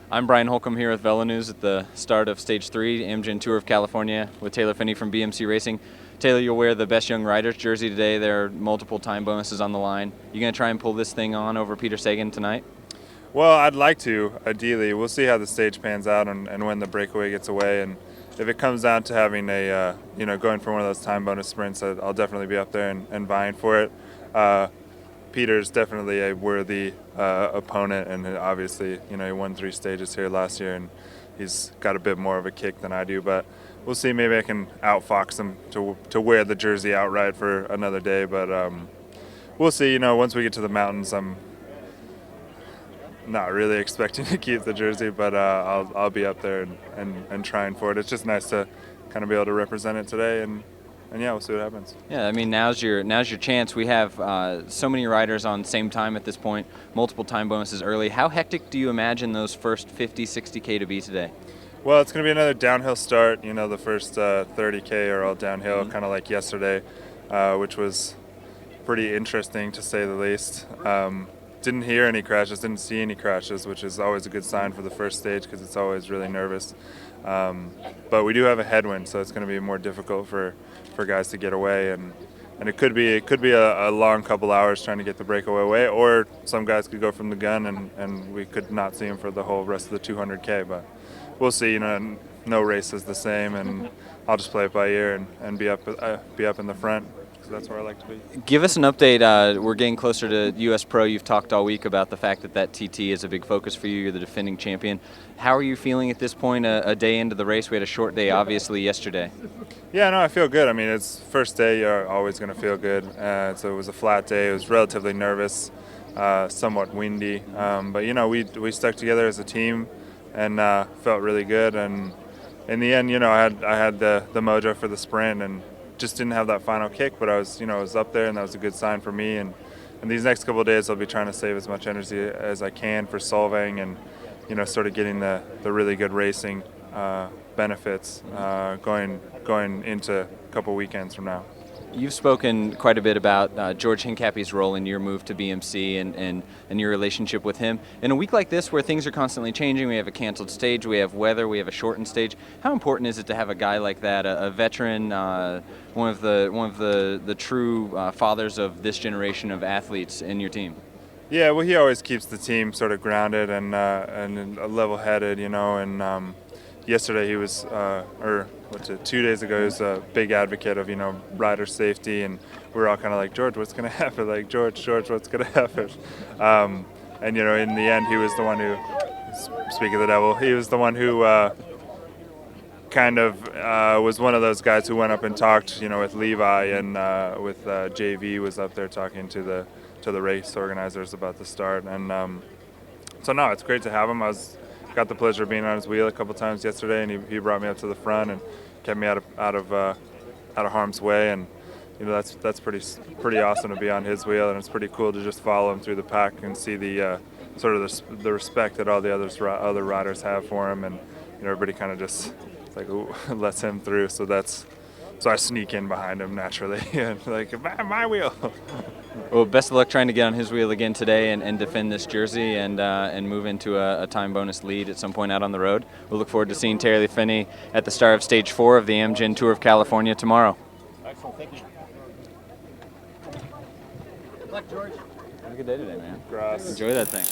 I'm Brian Holcomb here with Velo News at the start of Stage 3, Amgen Tour of California with Taylor Phinney from BMC Racing. Taylor, you'll wear the Best Young Riders jersey today. There are multiple time bonuses on the line. You going to try and pull this thing on over Peter Sagan tonight? Well, I'd like to, ideally. We'll see how the stage pans out and when the breakaway gets away. And if it comes down to having going for one of those time bonus sprints, I'll definitely be up there and vying for it. Peter's definitely a worthy opponent, and obviously, he won 3 stages here last year, and he's got a bit more of a kick than I do. But we'll see. Maybe I can outfox him to wear the jersey outright for another day. But we'll see. Once we get to the mountains, I'm not really expecting to keep the jersey, but I'll be up there and trying for it. It's just nice to kind of be able to represent it today, and yeah, we'll see what happens. Yeah, I mean, now's your chance. We have so many riders on same time at this point, multiple time bonuses early. How hectic do you imagine those first 50, 60K to be today? Well, it's going to be another downhill start. The first 30K are all downhill, kind of like yesterday, which was pretty interesting to say the least. Didn't hear any crashes, didn't see any crashes, which is always a good sign for the first stage because it's always really nervous. But we do have a headwind, so it's going to be more difficult for guys to get away, and it could be a long couple hours trying to get the breakaway away, or some guys could go from the gun and we could not see them for the whole rest of the 200K. But we'll see. No race is the same, and I'll just play it by ear and be up in the front. That's where I like to be. Give us an update. We're getting closer to U.S. Pro. You've talked all week about the fact that TT is a big focus for you. You're the defending champion. How are you feeling at this point, a day into the race? We had a short day, obviously, yesterday. Yeah, no, I feel good. I mean, it's first day. You're always going to feel good. So it was a flat day. It was relatively nervous, somewhat windy. But we stuck together as a team and felt really good. And in the end, I had the mojo for the sprint and just didn't have that final kick, but I was up there, and that was a good sign for me. And these next couple of days, I'll be trying to save as much energy as I can for Solvang and sort of getting the really good racing benefits going into a couple weekends from now. You've spoken quite a bit about George Hincapie's role in your move to BMC and your relationship with him. In a week like this where things are constantly changing, we have a canceled stage, we have weather, we have a shortened stage, how important is it to have a guy like that, a veteran, one of the true fathers of this generation of athletes in your team? Yeah, well, he always keeps the team sort of grounded and level-headed, and yesterday he was, 2 days ago, he was a big advocate of, rider safety, and we were all kind of like, George, what's going to happen? Like, George, what's going to happen? And, in the end, he was the one who, speak of the devil, he was the one who was one of those guys who went up and talked, with Levi and with JV was up there talking to the race organizers about the start. And so, no, it's great to have him. Got the pleasure of being on his wheel a couple times yesterday, and he brought me up to the front and kept me out of harm's way, and that's pretty awesome to be on his wheel, and it's pretty cool to just follow him through the pack and see the sort of the respect that all the other riders have for him, and everybody kind of just like lets him through. So I sneak in behind him naturally, and like my wheel. Well, best of luck trying to get on his wheel again today and defend this jersey and move into a time bonus lead at some point out on the road. We'll look forward to seeing Taylor Phinney at the start of Stage 4 of the Amgen Tour of California tomorrow. Excellent, thank you. Good luck, George. Have a good day today, man. Grass. Enjoy that thing.